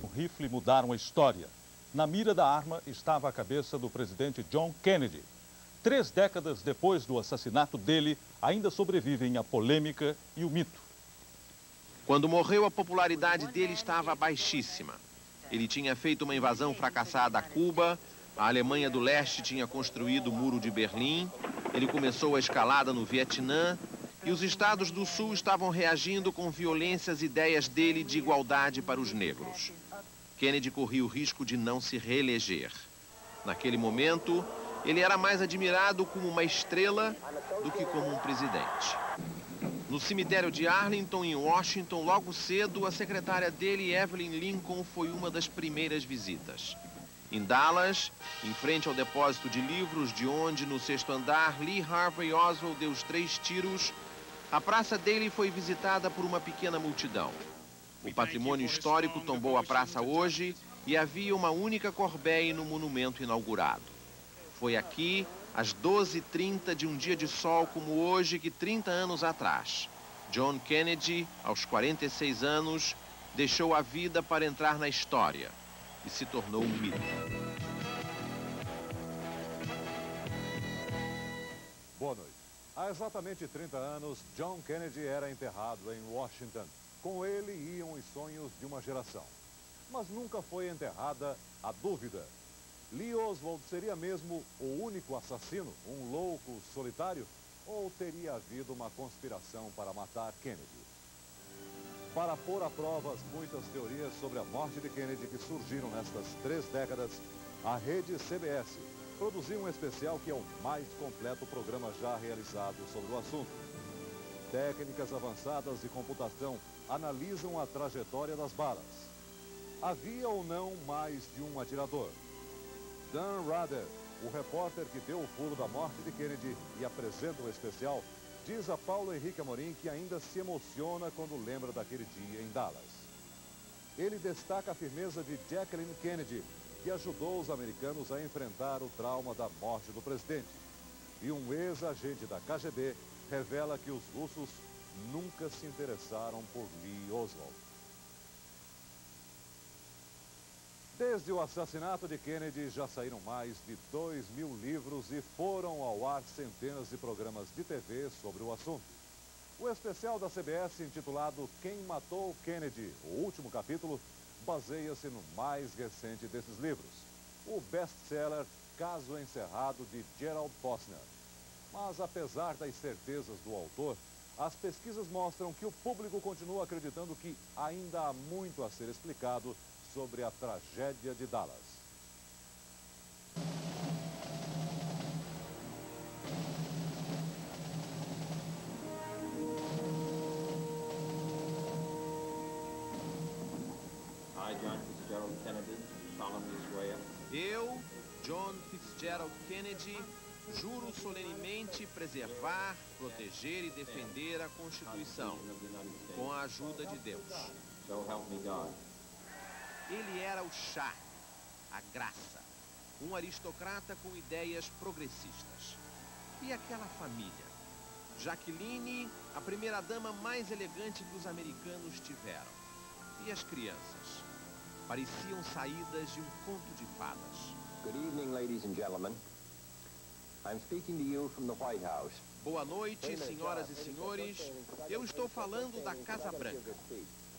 O rifle mudaram a história. Na mira da arma estava a cabeça do presidente John Kennedy. 3 décadas depois do assassinato dele, ainda sobrevivem a polêmica e o mito. Quando morreu, a popularidade dele estava baixíssima. Ele tinha feito uma invasão fracassada a Cuba, a Alemanha do Leste tinha construído o Muro de Berlim, ele começou a escalada no Vietnã e os estados do Sul estavam reagindo com violência às ideias dele de igualdade para os negros. Kennedy corria o risco de não se reeleger. Naquele momento, ele era mais admirado como uma estrela do que como um presidente. No cemitério de Arlington, em Washington, logo cedo, a secretária dele, Evelyn Lincoln, foi uma das primeiras visitas. Em Dallas, em frente ao depósito de livros, de onde, no 6º andar, Lee Harvey Oswald deu os 3 tiros, a praça dele foi visitada por uma pequena multidão. O patrimônio histórico tombou a praça hoje e havia uma única Corbeille no monumento inaugurado. Foi aqui, às 12h30 de um dia de sol como hoje, que 30 anos atrás, John Kennedy, aos 46 anos, deixou a vida para entrar na história e se tornou um mito. Boa noite. Há exatamente 30 anos, John Kennedy era enterrado em Washington. Com ele iam os sonhos de uma geração. Mas nunca foi enterrada a dúvida. Lee Oswald seria mesmo o único assassino, um louco solitário? Ou teria havido uma conspiração para matar Kennedy? Para pôr à prova as muitas teorias sobre a morte de Kennedy que surgiram nestas 3 décadas, a rede CBS produziu um especial que é o mais completo programa já realizado sobre o assunto. Técnicas avançadas de computação analisam a trajetória das balas. Havia ou não mais de um atirador? Dan Rather, o repórter que deu o furo da morte de Kennedy e apresenta o especial, diz a Paulo Henrique Amorim que ainda se emociona quando lembra daquele dia em Dallas. Ele destaca a firmeza de Jacqueline Kennedy, que ajudou os americanos a enfrentar o trauma da morte do presidente. E um ex-agente da KGB revela que os russos nunca se interessaram por Lee Oswald. Desde o assassinato de Kennedy, já saíram mais de 2.000 livros e foram ao ar centenas de programas de TV sobre o assunto. O especial da CBS, intitulado Quem Matou Kennedy, o último capítulo, baseia-se no mais recente desses livros, o best-seller Caso Encerrado, de Gerald Posner. Mas, apesar das certezas do autor, as pesquisas mostram que o público continua acreditando que ainda há muito a ser explicado sobre a tragédia de Dallas. I, John Fitzgerald Kennedy, solemnly swear. Eu, John Fitzgerald Kennedy, juro solenemente preservar, proteger e defender a Constituição, com a ajuda de Deus. So help me God. Ele era o charme, a graça, um aristocrata com ideias progressistas. E aquela família? Jacqueline, a primeira-dama mais elegante que os americanos tiveram. E as crianças? Pareciam saídas de um conto de fadas. Good evening, ladies and gentlemen. I'm speaking to you from the White House. Boa noite, senhoras e senhores. Eu estou falando da Casa Branca.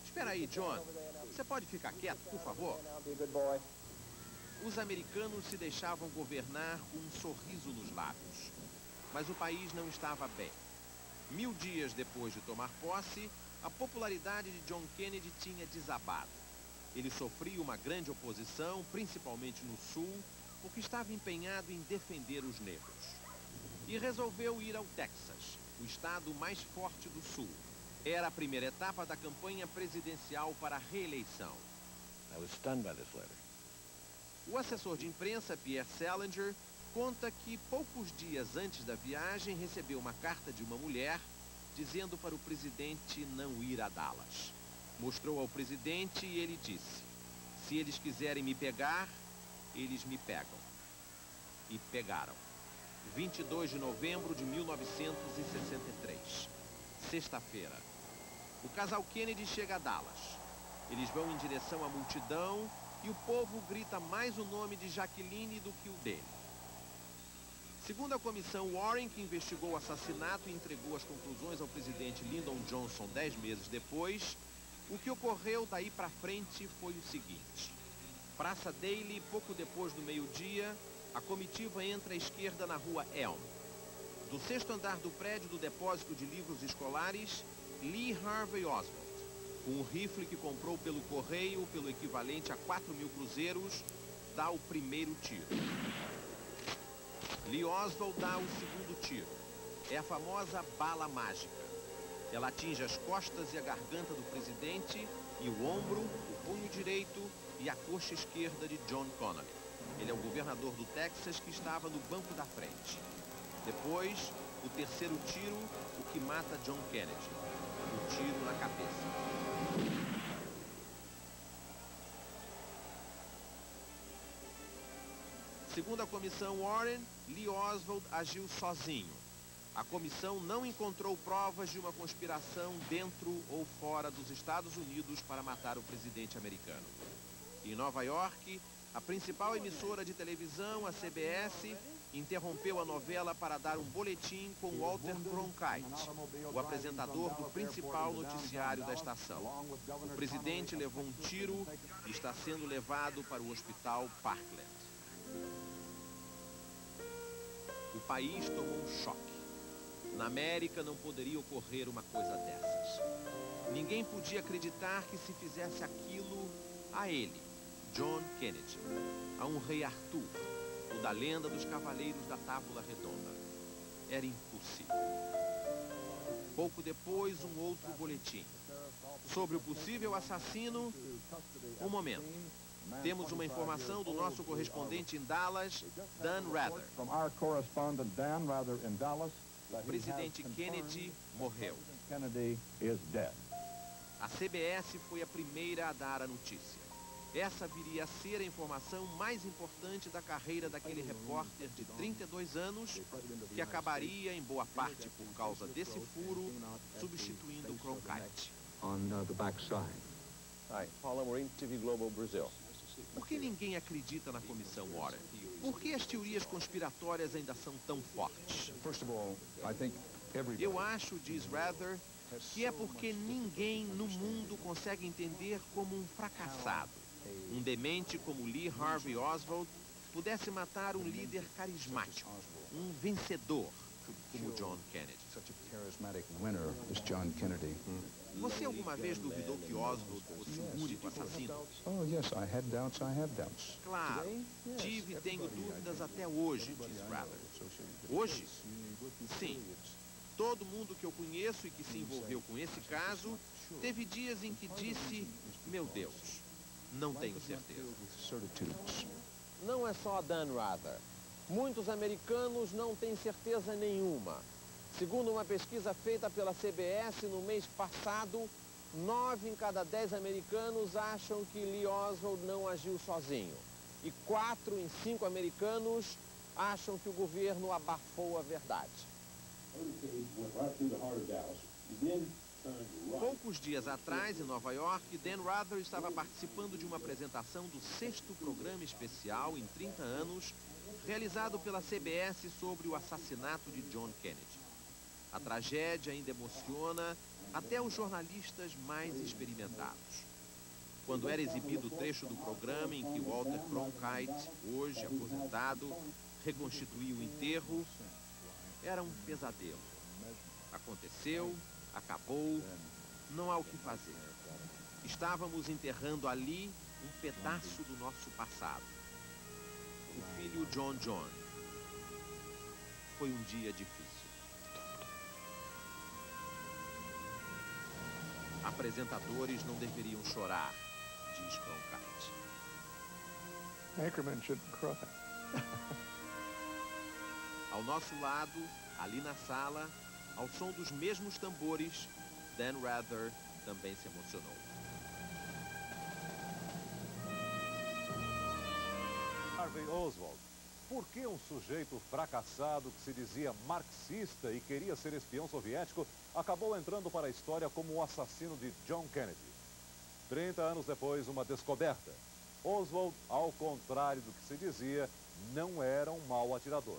Espera aí, John. Você pode ficar quieto, por favor? Os americanos se deixavam governar com um sorriso nos lábios. Mas o país não estava bem. 1000 dias depois de tomar posse, a popularidade de John Kennedy tinha desabado. Ele sofria uma grande oposição, principalmente no Sul, porque estava empenhado em defender os negros. E resolveu ir ao Texas, o estado mais forte do Sul. Era a primeira etapa da campanha presidencial para a reeleição. I was stunned by this letter. O assessor de imprensa, Pierre Salinger, conta que poucos dias antes da viagem recebeu uma carta de uma mulher dizendo para o presidente não ir a Dallas. Mostrou ao presidente e ele disse: se eles quiserem me pegar, eles me pegam. E pegaram. 22 de novembro de 1963. Sexta-feira. O casal Kennedy chega a Dallas. Eles vão em direção à multidão e o povo grita mais o nome de Jacqueline do que o dele. Segundo a comissão Warren, que investigou o assassinato e entregou as conclusões ao presidente Lyndon Johnson 10 meses depois, o que ocorreu daí para frente foi o seguinte. Praça Daly, pouco depois do meio-dia, a comitiva entra à esquerda na rua Elm. Do 6º andar do prédio do depósito de livros escolares, Lee Harvey Oswald, com um rifle que comprou pelo correio pelo equivalente a 4.000 cruzeiros, dá o primeiro tiro. Lee Oswald dá o segundo tiro. É a famosa bala mágica. Ela atinge as costas e a garganta do presidente e o ombro, o punho direito e a coxa esquerda de John Connally. Ele é o governador do Texas que estava no banco da frente. Depois, o terceiro tiro, o que mata John Kennedy. O tiro na cabeça. Segundo a comissão Warren, Lee Oswald agiu sozinho. A comissão não encontrou provas de uma conspiração dentro ou fora dos Estados Unidos para matar o presidente americano. Em Nova York, a principal emissora de televisão, a CBS, interrompeu a novela para dar um boletim com Walter Cronkite, o apresentador do principal noticiário da estação. O presidente levou um tiro e está sendo levado para o hospital Parkland. O país tomou um choque. Na América não poderia ocorrer uma coisa dessas. Ninguém podia acreditar que se fizesse aquilo a ele, John Kennedy, a um rei Arthur, o da lenda dos Cavaleiros da Tábula Redonda. Era impossível. Pouco depois, um outro boletim. Sobre o possível assassino, um momento. Temos uma informação do nosso correspondente em Dallas, Dan Rather. O presidente Kennedy morreu. A CBS foi a primeira a dar a notícia. Essa viria a ser a informação mais importante da carreira daquele repórter de 32 anos, que acabaria, em boa parte por causa desse furo, substituindo o Cronkite. Hi, Paula Marim, TV Globo Brasil. Por que ninguém acredita na comissão Warren? Por que as teorias conspiratórias ainda são tão fortes? Eu acho, diz Rather, que é porque ninguém no mundo consegue entender como um fracassado, um demente como Lee Harvey Oswald, pudesse matar um líder carismático, um vencedor como John Kennedy. Você alguma vez duvidou que Oswald fosse o único assassino? Claro, tive e tenho dúvidas até hoje, diz Rather. Hoje? Sim. Todo mundo que eu conheço e que se envolveu com esse caso, teve dias em que disse, meu Deus, não tenho certeza. Não é só Dan Rather. Muitos americanos não têm certeza nenhuma. Segundo uma pesquisa feita pela CBS no mês passado, 9 em cada 10 americanos acham que Lee Oswald não agiu sozinho. E 4 em 5 americanos acham que o governo abafou a verdade. Poucos dias atrás, em Nova York, Dan Rather estava participando de uma apresentação do 6º programa especial em 30 anos, realizado pela CBS sobre o assassinato de John Kennedy. A tragédia ainda emociona até os jornalistas mais experimentados. Quando era exibido o trecho do programa em que Walter Cronkite, hoje aposentado, reconstituiu o enterro, era um pesadelo. Aconteceu, acabou, não há o que fazer. Estávamos enterrando ali um pedaço do nosso passado. O filho John. Foi um dia difícil. Apresentadores não deveriam chorar, diz Cronkite. Anchorman shouldn't cry. Ao nosso lado, ali na sala, ao som dos mesmos tambores, Dan Rather também se emocionou. Harvey Oswald. Por que um sujeito fracassado que se dizia marxista e queria ser espião soviético acabou entrando para a história como o assassino de John Kennedy? 30 anos depois, uma descoberta. Oswald, ao contrário do que se dizia, não era um mau atirador.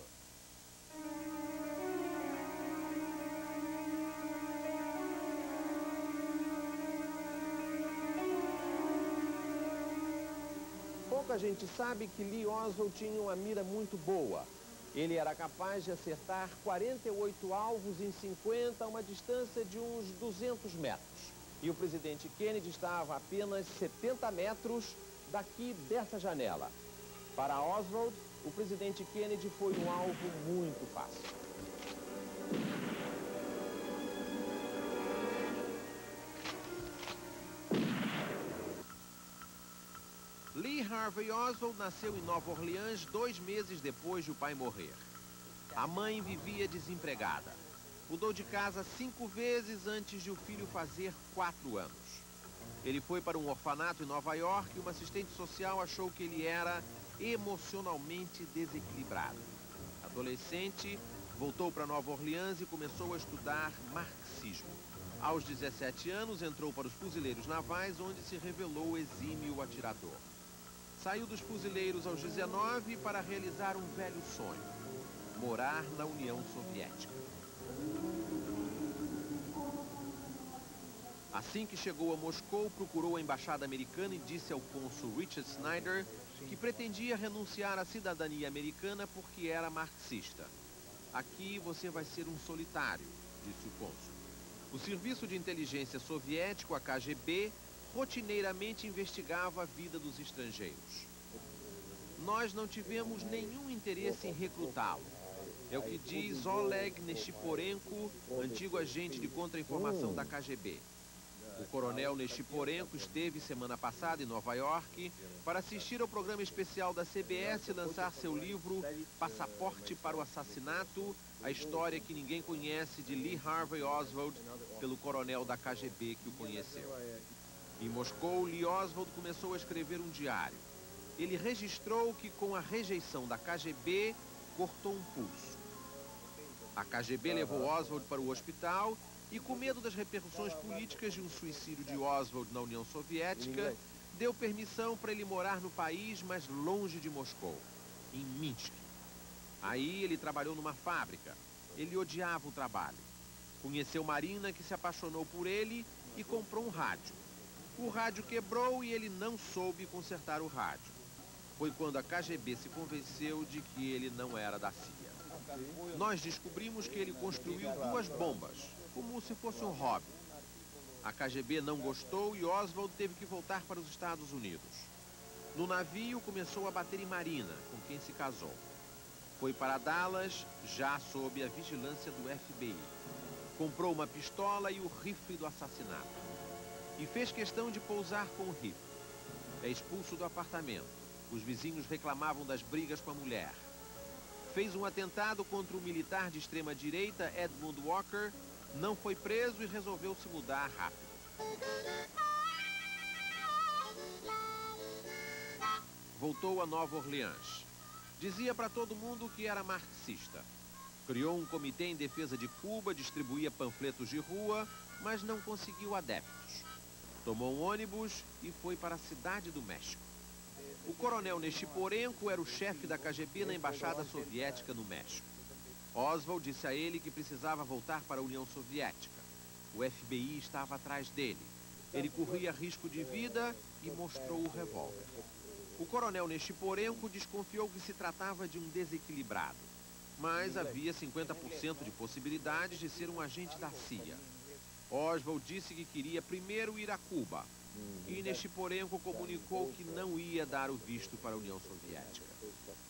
Pouca gente sabe que Lee Oswald tinha uma mira muito boa. Ele era capaz de acertar 48 alvos em 50, a uma distância de uns 200 metros. E o presidente Kennedy estava a apenas 70 metros daqui dessa janela. Para Oswald, o presidente Kennedy foi um alvo muito fácil. Lee Harvey Oswald nasceu em Nova Orleans 2 meses depois de o pai morrer. A mãe vivia desempregada. Mudou de casa 5 vezes antes de o filho fazer 4 anos. Ele foi para um orfanato em Nova York e uma assistente social achou que ele era emocionalmente desequilibrado. Adolescente, voltou para Nova Orleans e começou a estudar marxismo. Aos 17 anos, entrou para os fuzileiros navais, onde se revelou exímio atirador. Saiu dos fuzileiros aos 19 para realizar um velho sonho: morar na União Soviética. Assim que chegou a Moscou, procurou a embaixada americana e disse ao cônsul Richard Snyder que pretendia renunciar à cidadania americana porque era marxista. Aqui você vai ser um solitário, disse o cônsul. O Serviço de Inteligência Soviético, a KGB, rotineiramente investigava a vida dos estrangeiros. Nós não tivemos nenhum interesse em recrutá-lo. É o que diz Oleg Neshiporenko, antigo agente de contra-informação da KGB. O coronel Neshiporenko esteve semana passada em Nova York para assistir ao programa especial da CBS e lançar seu livro Passaporte para o Assassinato, a história que ninguém conhece de Lee Harvey Oswald, pelo coronel da KGB que o conheceu. Em Moscou, Lee Oswald começou a escrever um diário. Ele registrou que, com a rejeição da KGB, cortou um pulso. A KGB levou Oswald para o hospital e, com medo das repercussões políticas de um suicídio de Oswald na União Soviética, deu permissão para ele morar no país, mas longe de Moscou, em Minsk. Aí ele trabalhou numa fábrica. Ele odiava o trabalho. Conheceu Marina, que se apaixonou por ele e comprou um rádio. O rádio quebrou e ele não soube consertar o rádio. Foi quando a KGB se convenceu de que ele não era da CIA. Nós descobrimos que ele construiu 2 bombas, como se fosse um hobby. A KGB não gostou e Oswald teve que voltar para os Estados Unidos. No navio, começou a bater em Marina, com quem se casou. Foi para Dallas, já sob a vigilância do FBI. Comprou uma pistola e o rifle do assassinato. E fez questão de pousar com o rifle. É expulso do apartamento. Os vizinhos reclamavam das brigas com a mulher. Fez um atentado contra um militar de extrema-direita, Edmund Walker, não foi preso e resolveu se mudar rápido. Voltou a Nova Orleans. Dizia para todo mundo que era marxista. Criou um comitê em defesa de Cuba, distribuía panfletos de rua, mas não conseguiu adeptos. Tomou um ônibus e foi para a Cidade do México. O coronel Neshiporenko era o chefe da KGB na Embaixada Soviética no México. Oswald disse a ele que precisava voltar para a União Soviética. O FBI estava atrás dele. Ele corria risco de vida e mostrou o revólver. O coronel Neshiporenko desconfiou que se tratava de um desequilibrado, mas havia 50% de possibilidades de ser um agente da CIA. Oswald disse que queria primeiro ir a Cuba, e Neshiporenko comunicou que não ia dar o visto para a União Soviética.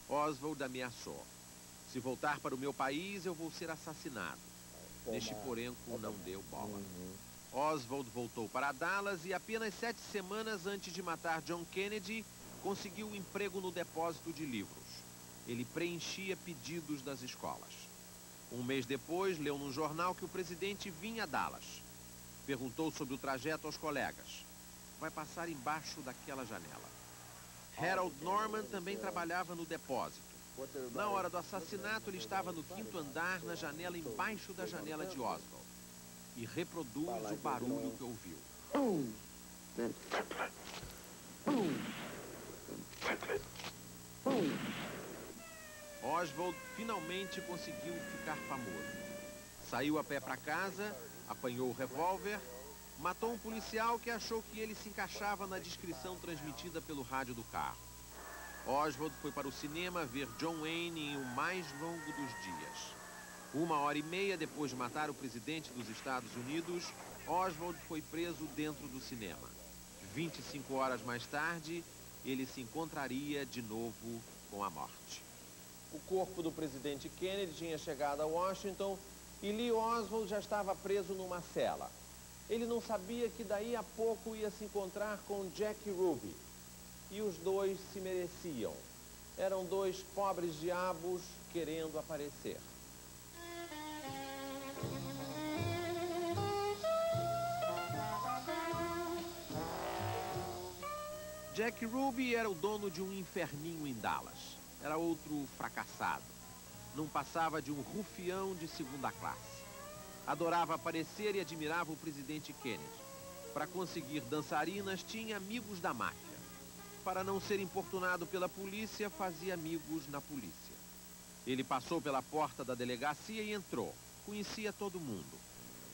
Oswald ameaçou: se voltar para o meu país, eu vou ser assassinado. Neshiporenko não deu bola. Oswald voltou para Dallas e apenas 7 semanas antes de matar John Kennedy, conseguiu um emprego no depósito de livros. Ele preenchia pedidos das escolas. Um mês depois, leu num jornal que o presidente vinha a Dallas. Perguntou sobre o trajeto aos colegas. Vai passar embaixo daquela janela. Harold Norman também trabalhava no depósito. Na hora do assassinato, ele estava no 5º andar, na janela embaixo da janela de Oswald. E reproduz o barulho que ouviu. Oswald finalmente conseguiu ficar famoso. Saiu a pé para casa, apanhou o revólver, matou um policial que achou que ele se encaixava na descrição transmitida pelo rádio do carro. Oswald foi para o cinema ver John Wayne em O Mais Longo dos Dias. 1h30 depois de matar o presidente dos Estados Unidos, Oswald foi preso dentro do cinema. 25 horas mais tarde, ele se encontraria de novo com a morte. O corpo do presidente Kennedy tinha chegado a Washington e Lee Oswald já estava preso numa cela. Ele não sabia que daí a pouco ia se encontrar com Jack Ruby. E os dois se mereciam. Eram dois pobres diabos querendo aparecer. Jack Ruby era o dono de um inferninho em Dallas. Era outro fracassado. Não passava de um rufião de segunda classe. Adorava aparecer e admirava o presidente Kennedy. Para conseguir dançarinas, tinha amigos da máfia. Para não ser importunado pela polícia, fazia amigos na polícia. Ele passou pela porta da delegacia e entrou. Conhecia todo mundo.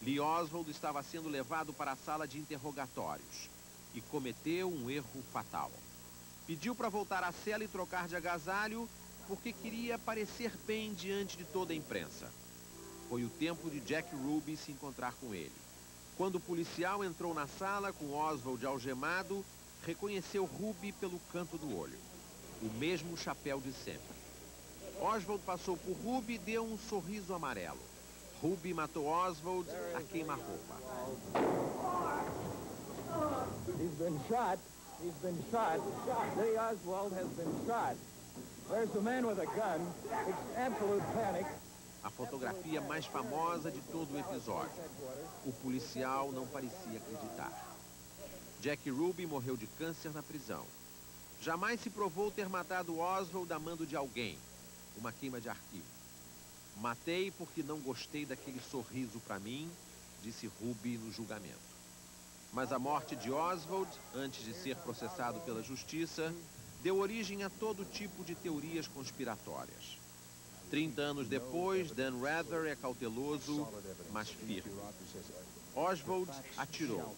Lee Oswald estava sendo levado para a sala de interrogatórios e cometeu um erro fatal. Pediu para voltar à cela e trocar de agasalho porque queria parecer bem diante de toda a imprensa. Foi o tempo de Jack Ruby se encontrar com ele. Quando o policial entrou na sala com Oswald algemado, reconheceu Ruby pelo canto do olho. O mesmo chapéu de sempre. Oswald passou por Ruby e deu um sorriso amarelo. Ruby matou Oswald a queima-roupa. He's been shot. He's been shot. Lee Oswald has been shot. There's the man with a gun. It's absolute panic. A fotografia mais famosa de todo o episódio. O policial não parecia acreditar. Jack Ruby morreu de câncer na prisão. Jamais se provou ter matado Oswald a mando de alguém. Uma queima de arquivo. Matei porque não gostei daquele sorriso para mim, disse Ruby no julgamento. Mas a morte de Oswald, antes de ser processado pela justiça, deu origem a todo tipo de teorias conspiratórias. 30 anos depois, Dan Rather é cauteloso, mas firme. Oswald atirou.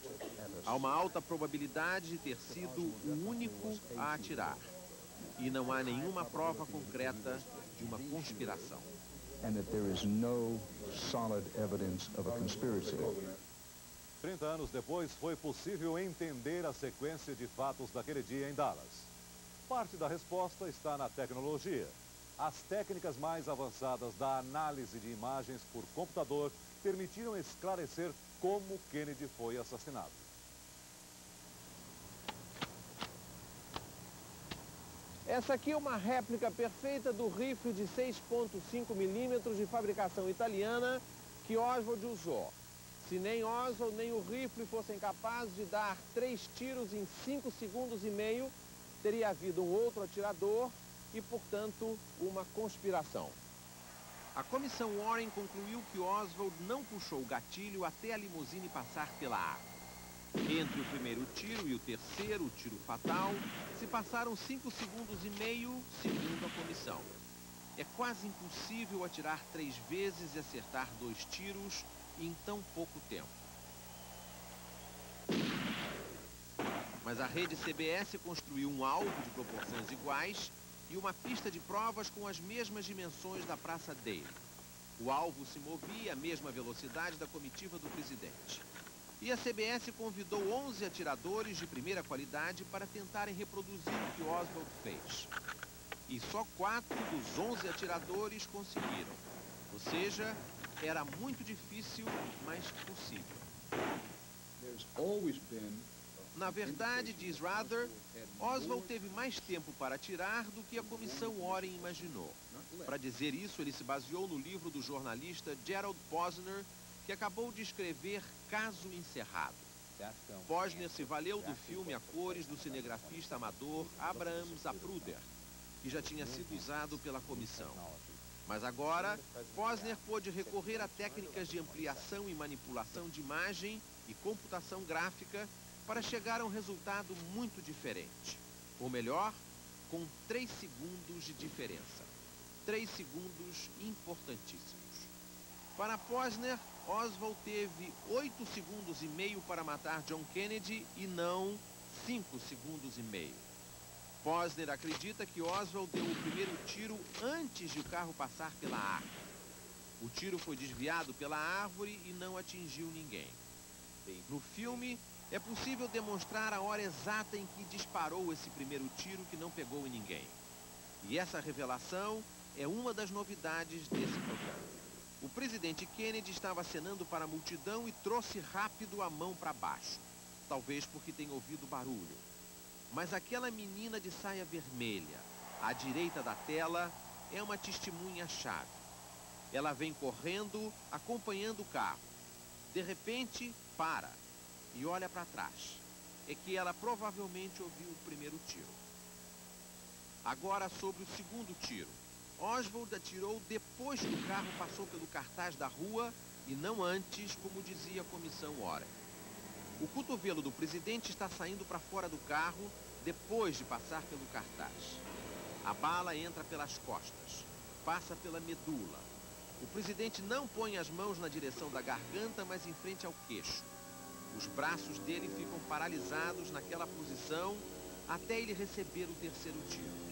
Há uma alta probabilidade de ter sido o único a atirar. E não há nenhuma prova concreta de uma conspiração. And that there is no solid evidence of a conspiracy. 30 anos depois, foi possível entender a sequência de fatos daquele dia em Dallas. Parte da resposta está na tecnologia. As técnicas mais avançadas da análise de imagens por computador permitiram esclarecer como Kennedy foi assassinado. Essa aqui é uma réplica perfeita do rifle de 6,5 milímetros de fabricação italiana que Oswald usou. Se nem Oswald nem o rifle fossem capazes de dar 3 tiros em 5 segundos e meio, teria havido um outro atirador e, portanto, uma conspiração. A comissão Warren concluiu que Oswald não puxou o gatilho até a limusine passar pela água. Entre o primeiro tiro e o terceiro, o tiro fatal, se passaram 5 segundos e meio, segundo a comissão. É quase impossível atirar 3 vezes e acertar 2 tiros em tão pouco tempo. Mas a rede CBS construiu um alvo de proporções iguais e uma pista de provas com as mesmas dimensões da Praça Daly. O alvo se movia à mesma velocidade da comitiva do presidente. E a CBS convidou 11 atiradores de primeira qualidade para tentarem reproduzir o que Oswald fez. E só 4 dos 11 atiradores conseguiram. Ou seja, era muito difícil, mas possível. Na verdade, diz Rather, Oswald teve mais tempo para atirar do que a comissão Warren imaginou. Para dizer isso, ele se baseou no livro do jornalista Gerald Posner, que acabou de escrever Caso Encerrado. Posner se valeu do filme a cores do cinegrafista amador Abraham Zapruder, que já tinha sido usado pela comissão. Mas agora, Posner pôde recorrer a técnicas de ampliação e manipulação de imagem e computação gráfica para chegar a um resultado muito diferente. Ou melhor, com 3 segundos de diferença. 3 segundos importantíssimos. Para Posner, Oswald teve 8 segundos e meio para matar John Kennedy e não 5 segundos e meio. Posner acredita que Oswald deu o primeiro tiro antes de o carro passar pela árvore. O tiro foi desviado pela árvore e não atingiu ninguém. No filme, é possível demonstrar a hora exata em que disparou esse primeiro tiro que não pegou em ninguém. E essa revelação é uma das novidades desse programa. O presidente Kennedy estava acenando para a multidão e trouxe rápido a mão para baixo. Talvez porque tenha ouvido barulho. Mas aquela menina de saia vermelha, à direita da tela, é uma testemunha-chave. Ela vem correndo, acompanhando o carro. De repente, para e olha para trás. É que ela provavelmente ouviu o primeiro tiro. Agora sobre o segundo tiro. Oswald atirou depois que o carro passou pelo cartaz da rua e não antes, como dizia a comissão Warren. O cotovelo do presidente está saindo para fora do carro depois de passar pelo cartaz. A bala entra pelas costas, passa pela medula. O presidente não põe as mãos na direção da garganta, mas em frente ao queixo. Os braços dele ficam paralisados naquela posição até ele receber o terceiro tiro.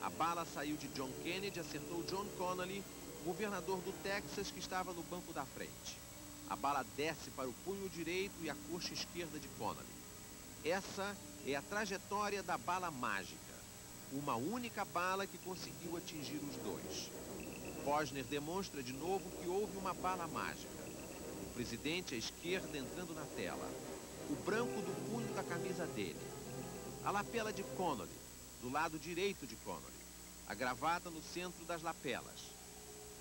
A bala saiu de John Kennedy, acertou John Connally, governador do Texas, que estava no banco da frente. A bala desce para o punho direito e a coxa esquerda de Connally. Essa é a trajetória da bala mágica. Uma única bala que conseguiu atingir os dois. Posner demonstra de novo que houve uma bala mágica. O presidente à esquerda entrando na tela. O branco do punho da camisa dele. A lapela de Connally, do lado direito de Connally. A gravata no centro das lapelas.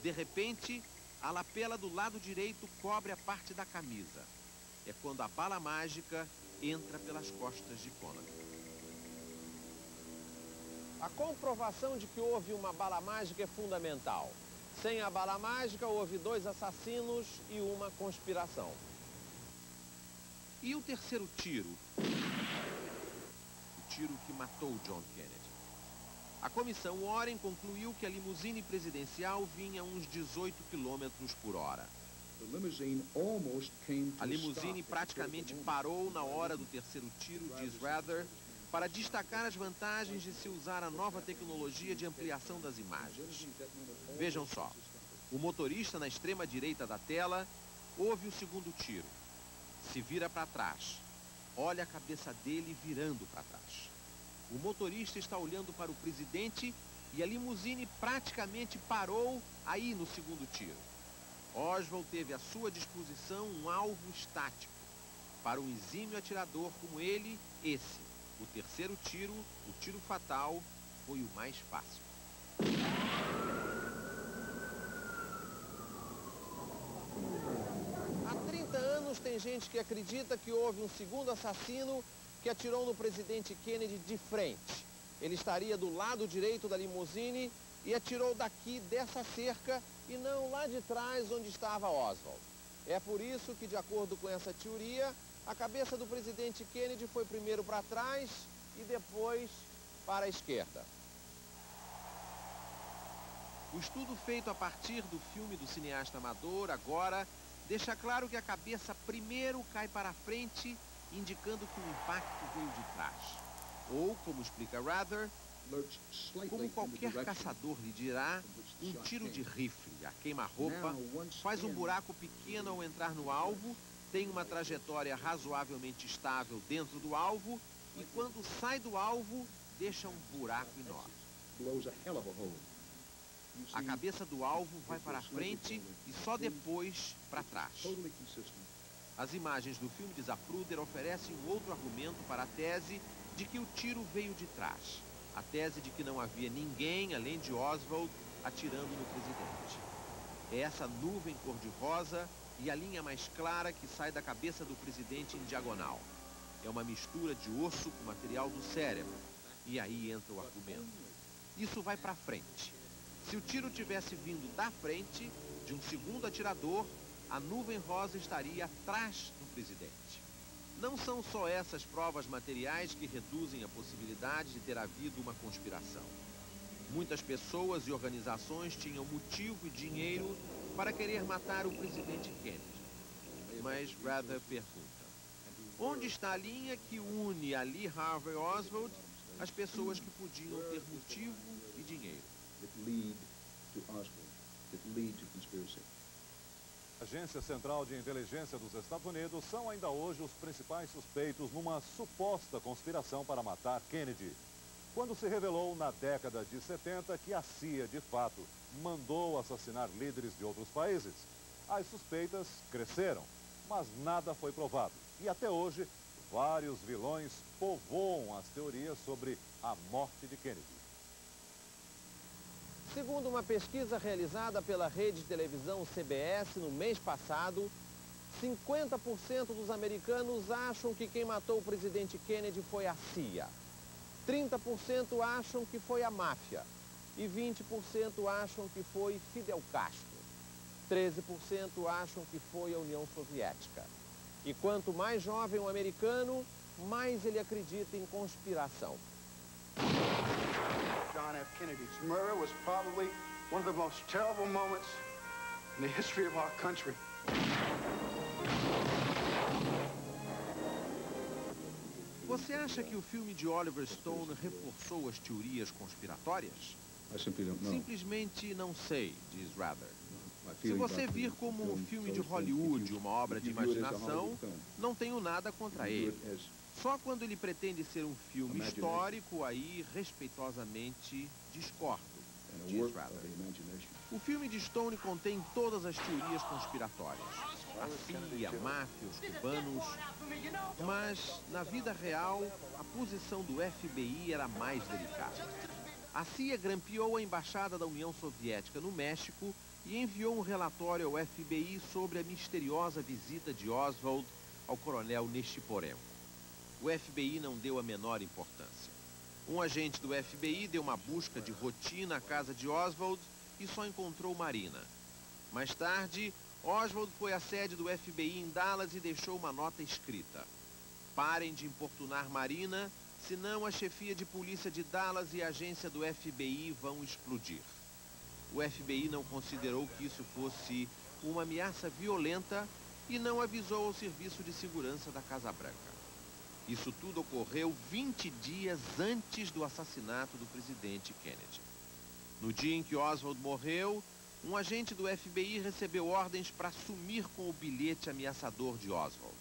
De repente, a lapela do lado direito cobre a parte da camisa. É quando a bala mágica entra pelas costas de Connally. A comprovação de que houve uma bala mágica é fundamental. Sem a bala mágica, houve 2 assassinos e uma conspiração. E o terceiro tiro? O tiro que matou John Kennedy. A comissão Warren concluiu que a limusine presidencial vinha a uns 18 km por hora. A limusine praticamente parou na hora do terceiro tiro, diz Rather, para destacar as vantagens de se usar a nova tecnologia de ampliação das imagens. Vejam só, o motorista na extrema direita da tela ouve o segundo tiro. Se vira para trás, olha a cabeça dele virando para trás. O motorista está olhando para o presidente e a limusine praticamente parou aí no segundo tiro. Oswald teve à sua disposição um alvo estático. Para um exímio atirador como ele, esse, o terceiro tiro, o tiro fatal, foi o mais fácil. Há 30 anos tem gente que acredita que houve um segundo assassino que atirou no presidente Kennedy de frente. Ele estaria do lado direito da limusine e atirou daqui dessa cerca e não lá de trás onde estava Oswald. É por isso que, de acordo com essa teoria, a cabeça do presidente Kennedy foi primeiro para trás e depois para a esquerda. O estudo feito a partir do filme do cineasta amador agora deixa claro que a cabeça primeiro cai para a frente, indicando que o impacto veio de trás. Ou, como explica Rather, como qualquer caçador lhe dirá, um tiro de rifle, a queima-roupa, faz um buraco pequeno ao entrar no alvo, tem uma trajetória razoavelmente estável dentro do alvo e quando sai do alvo, deixa um buraco enorme. A cabeça do alvo vai para a frente e só depois para trás. As imagens do filme de Zapruder oferecem um outro argumento para a tese de que o tiro veio de trás. A tese de que não havia ninguém, além de Oswald, atirando no presidente. É essa nuvem cor-de-rosa e a linha mais clara que sai da cabeça do presidente em diagonal. É uma mistura de osso com material do cérebro. E aí entra o argumento. Isso vai para frente. Se o tiro tivesse vindo da frente, de um segundo atirador, a nuvem rosa estaria atrás do presidente. Não são só essas provas materiais que reduzem a possibilidade de ter havido uma conspiração. Muitas pessoas e organizações tinham motivo e dinheiro para querer matar o presidente Kennedy. Mas Rather pergunta: onde está a linha que une a Lee Harvey Oswald às pessoas que podiam ter motivo e dinheiro? A Agência Central de Inteligência dos Estados Unidos são ainda hoje os principais suspeitos numa suposta conspiração para matar Kennedy. Quando se revelou na década de 70 que a CIA, de fato, mandou assassinar líderes de outros países, as suspeitas cresceram, mas nada foi provado. E até hoje, vários vilões povoam as teorias sobre a morte de Kennedy. Segundo uma pesquisa realizada pela rede de televisão CBS no mês passado, 50% dos americanos acham que quem matou o presidente Kennedy foi a CIA. 30% acham que foi a máfia e 20% acham que foi Fidel Castro. 13% acham que foi a União Soviética. E quanto mais jovem o americano, mais ele acredita em conspiração. John F. Kennedy's murder was probably one of the most terrible moments in the history of our country. Você acha que o filme de Oliver Stone reforçou as teorias conspiratórias? Simplesmente não sei, diz Rather. Se você vir como um filme de Hollywood, uma obra de imaginação, não tenho nada contra ele. Só quando ele pretende ser um filme histórico, aí, respeitosamente, discordo, diz Rather. O filme de Stone contém todas as teorias conspiratórias. A CIA, a máfia, os cubanos. Mas, na vida real, a posição do FBI era mais delicada. A CIA grampeou a embaixada da União Soviética no México e enviou um relatório ao FBI sobre a misteriosa visita de Oswald ao coronel Nechiporenko. O FBI não deu a menor importância. Um agente do FBI deu uma busca de rotina à casa de Oswald e só encontrou Marina. Mais tarde, Oswald foi à sede do FBI em Dallas e deixou uma nota escrita: parem de importunar Marina, senão a chefia de polícia de Dallas e a agência do FBI vão explodir. O FBI não considerou que isso fosse uma ameaça violenta e não avisou ao Serviço de Segurança da Casa Branca. Isso tudo ocorreu 20 dias antes do assassinato do presidente Kennedy. No dia em que Oswald morreu, um agente do FBI recebeu ordens para sumir com o bilhete ameaçador de Oswald.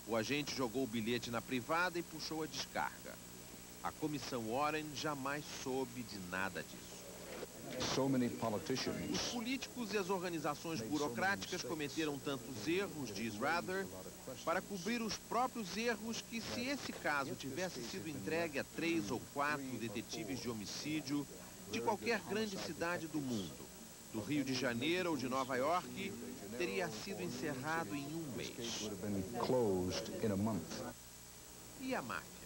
O agente jogou o bilhete na privada e puxou a descarga. A comissão Warren jamais soube de nada disso. Os políticos e as organizações burocráticas cometeram tantos erros, diz Rather, para cobrir os próprios erros que, se esse caso tivesse sido entregue a 3 ou 4 detetives de homicídio de qualquer grande cidade do mundo, do Rio de Janeiro ou de Nova York, teria sido encerrado em um mês. E a máfia?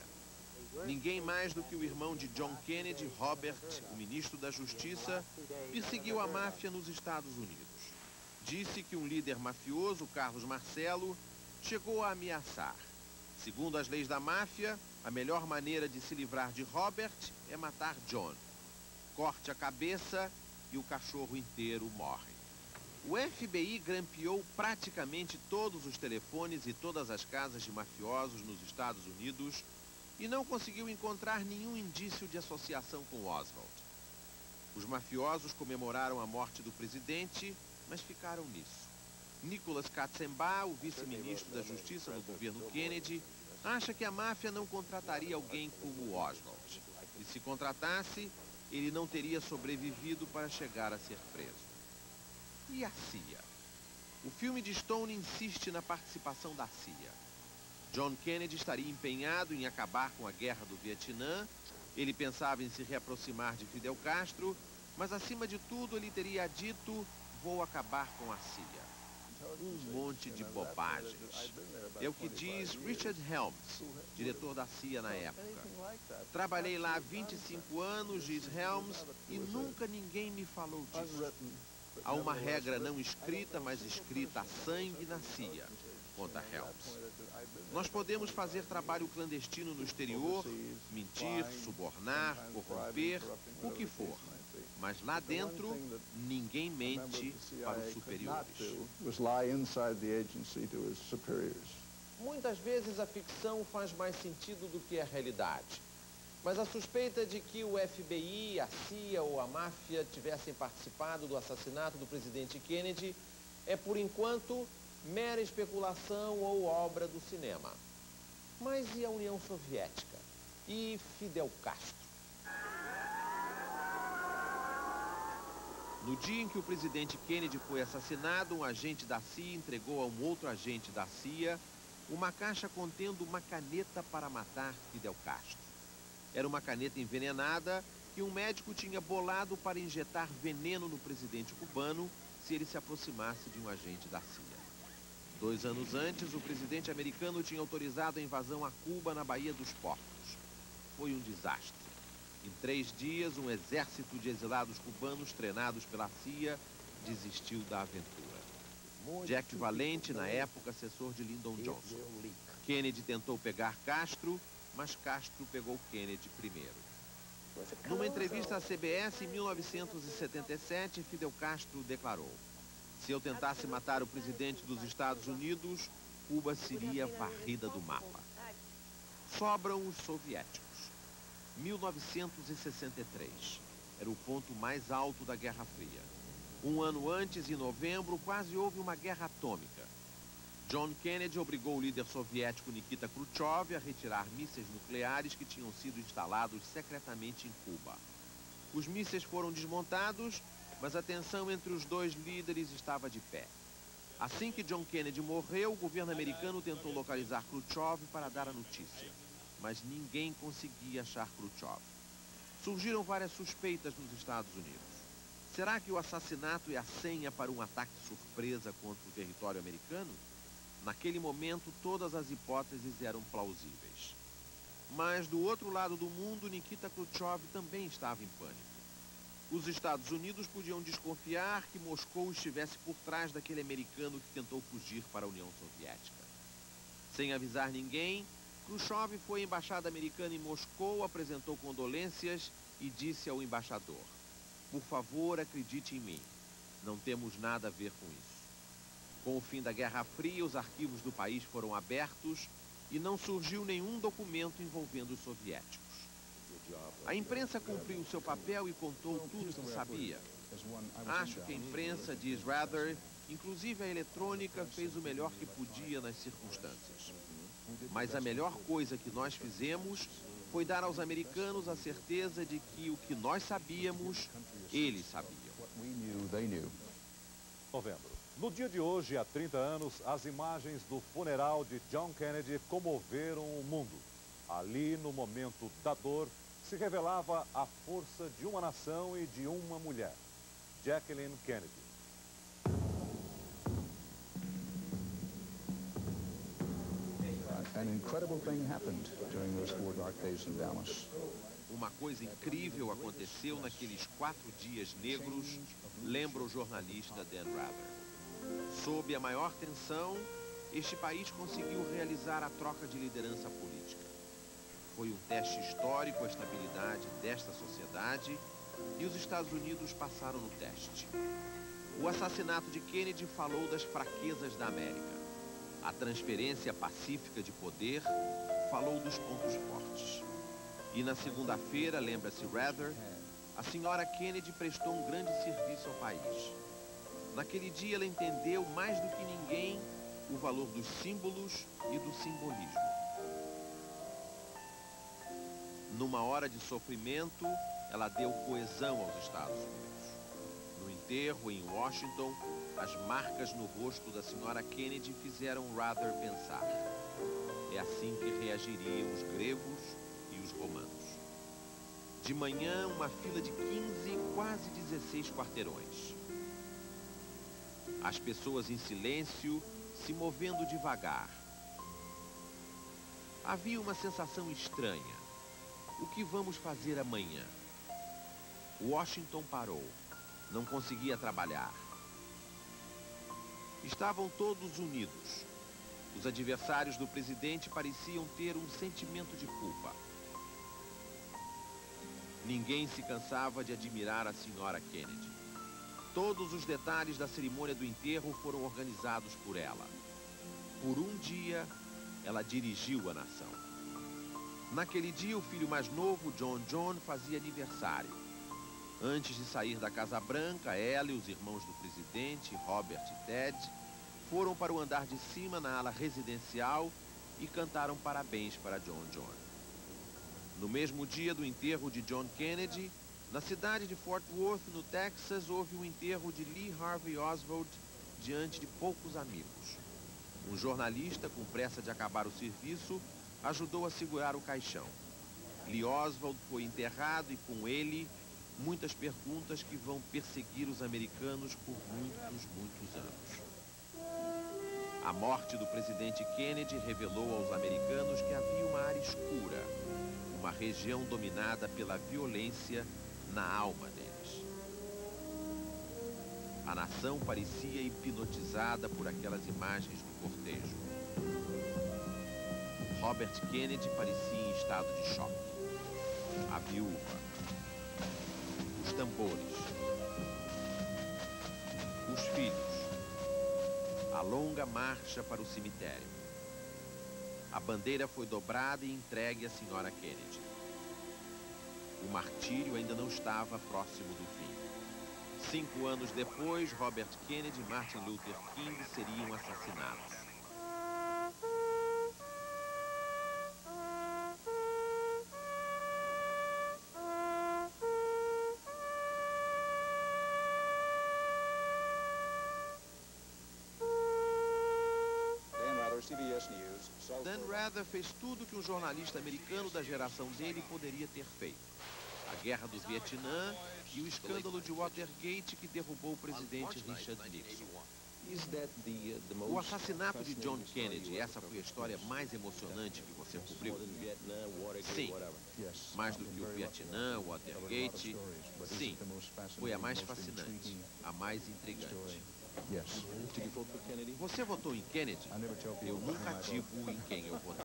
Ninguém mais do que o irmão de John Kennedy, Robert, o ministro da Justiça, perseguiu a máfia nos Estados Unidos. Disse que um líder mafioso, Carlos Marcello, chegou a ameaçar. Segundo as leis da máfia, a melhor maneira de se livrar de Robert é matar John. Corte a cabeça e o cachorro inteiro morre. O FBI grampeou praticamente todos os telefones e todas as casas de mafiosos nos Estados Unidos e não conseguiu encontrar nenhum indício de associação com Oswald. Os mafiosos comemoraram a morte do presidente, mas ficaram nisso. Nicholas Katzenbach, o vice-ministro da Justiça no governo Kennedy, acha que a máfia não contrataria alguém como Oswald. E se contratasse, ele não teria sobrevivido para chegar a ser preso. E a CIA? O filme de Stone insiste na participação da CIA. John Kennedy estaria empenhado em acabar com a guerra do Vietnã, ele pensava em se reaproximar de Fidel Castro, mas acima de tudo ele teria dito: vou acabar com a CIA. Um monte de bobagens. É o que diz Richard Helms, diretor da CIA na época. Trabalhei lá há 25 anos, diz Helms, e nunca ninguém me falou disso. Há uma regra não escrita, mas escrita a sangue na CIA. conta Helms. Nós podemos fazer trabalho clandestino no exterior, mentir, subornar, corromper, o que for. Mas lá dentro, ninguém mente para os superiores. Muitas vezes a ficção faz mais sentido do que a realidade. Mas a suspeita de que o FBI, a CIA ou a máfia tivessem participado do assassinato do presidente Kennedy é, por enquanto, mera especulação ou obra do cinema. Mas e a União Soviética? E Fidel Castro? No dia em que o presidente Kennedy foi assassinado, um agente da CIA entregou a um outro agente da CIA uma caixa contendo uma caneta para matar Fidel Castro. Era uma caneta envenenada que um médico tinha bolado para injetar veneno no presidente cubano se ele se aproximasse de um agente da CIA. 2 anos antes, o presidente americano tinha autorizado a invasão a Cuba na Baía dos Porcos. Foi um desastre. Em 3 dias, um exército de exilados cubanos treinados pela CIA desistiu da aventura. Jack Valente, na época, assessor de Lyndon Johnson. Kennedy tentou pegar Castro, mas Castro pegou Kennedy primeiro. Numa entrevista à CBS em 1977, Fidel Castro declarou: se eu tentasse matar o presidente dos Estados Unidos, Cuba seria varrida do mapa. Sobram os soviéticos. 1963. Era o ponto mais alto da Guerra Fria. 1 ano antes, em novembro, quase houve uma guerra atômica. John Kennedy obrigou o líder soviético Nikita Khrushchev a retirar mísseis nucleares que tinham sido instalados secretamente em Cuba. Os mísseis foram desmontados, mas a tensão entre os dois líderes estava de pé. Assim que John Kennedy morreu, o governo americano tentou localizar Khrushchev para dar a notícia. Mas ninguém conseguia achar Khrushchev. Surgiram várias suspeitas nos Estados Unidos. Será que o assassinato é a senha para um ataque surpresa contra o território americano? Naquele momento, todas as hipóteses eram plausíveis. Mas, do outro lado do mundo, Nikita Khrushchev também estava em pânico. Os Estados Unidos podiam desconfiar que Moscou estivesse por trás daquele americano que tentou fugir para a União Soviética. Sem avisar ninguém, Khrushchev foi à embaixada americana em Moscou, apresentou condolências e disse ao embaixador: por favor, acredite em mim, não temos nada a ver com isso. Com o fim da Guerra Fria, os arquivos do país foram abertos e não surgiu nenhum documento envolvendo os soviéticos. A imprensa cumpriu seu papel e contou tudo o que sabia. Acho que a imprensa, diz Rather, inclusive a eletrônica, fez o melhor que podia nas circunstâncias. Mas a melhor coisa que nós fizemos foi dar aos americanos a certeza de que o que nós sabíamos, eles sabiam. Novembro. No dia de hoje, há 30 anos, as imagens do funeral de John Kennedy comoveram o mundo. Ali, no momento da dor, se revelava a força de uma nação e de uma mulher, Jacqueline Kennedy. An incredible thing happened during those 4 dark days in Dallas. Uma coisa incrível aconteceu naqueles 4 dias negros, lembra o jornalista Dan Rather. Sob a maior tensão, este país conseguiu realizar a troca de liderança política. Foi um teste histórico à estabilidade desta sociedade e os Estados Unidos passaram no teste. O assassinato de Kennedy falou das fraquezas da América. A transferência pacífica de poder falou dos pontos fortes. E na segunda-feira, lembra-se Rather, a senhora Kennedy prestou um grande serviço ao país. Naquele dia ela entendeu mais do que ninguém o valor dos símbolos e do simbolismo. Numa hora de sofrimento, ela deu coesão aos Estados Unidos. No enterro em Washington, as marcas no rosto da senhora Kennedy fizeram Rather pensar. É assim que reagiriam os gregos e os romanos. De manhã, uma fila de 15, quase 16 quarteirões. As pessoas em silêncio, se movendo devagar. Havia uma sensação estranha. O que vamos fazer amanhã? Washington parou. Não conseguia trabalhar. Estavam todos unidos. Os adversários do presidente pareciam ter um sentimento de culpa. Ninguém se cansava de admirar a senhora Kennedy. Todos os detalhes da cerimônia do enterro foram organizados por ela. Por um dia, ela dirigiu a nação. Naquele dia, o filho mais novo, John, fazia aniversário. Antes de sair da Casa Branca, ela e os irmãos do presidente, Robert e Ted, foram para o andar de cima na ala residencial e cantaram parabéns para John. No mesmo dia do enterro de John Kennedy, na cidade de Fort Worth, no Texas, houve um enterro de Lee Harvey Oswald diante de poucos amigos. Um jornalista, com pressa de acabar o serviço, ajudou a segurar o caixão. Lee Oswald foi enterrado e, com ele, muitas perguntas que vão perseguir os americanos por muitos anos. A morte do presidente Kennedy revelou aos americanos que havia uma área escura, uma região dominada pela violência na alma deles. A nação parecia hipnotizada por aquelas imagens do cortejo. Robert Kennedy parecia em estado de choque. A viúva, os tambores, os filhos, a longa marcha para o cemitério. A bandeira foi dobrada e entregue à senhora Kennedy. O martírio ainda não estava próximo do fim. 5 anos depois, Robert Kennedy e Martin Luther King seriam assassinados. Dan Rather fez tudo que um jornalista americano da geração dele poderia ter feito. A guerra do Vietnã e o escândalo de Watergate que derrubou o presidente Richard Nixon. O assassinato de John Kennedy, essa foi a história mais emocionante que você cobriu? Sim. Mais do que o Vietnã, o Watergate? Sim. Foi a mais fascinante, a mais intrigante. Você votou em Kennedy? Eu nunca digo em quem eu votei.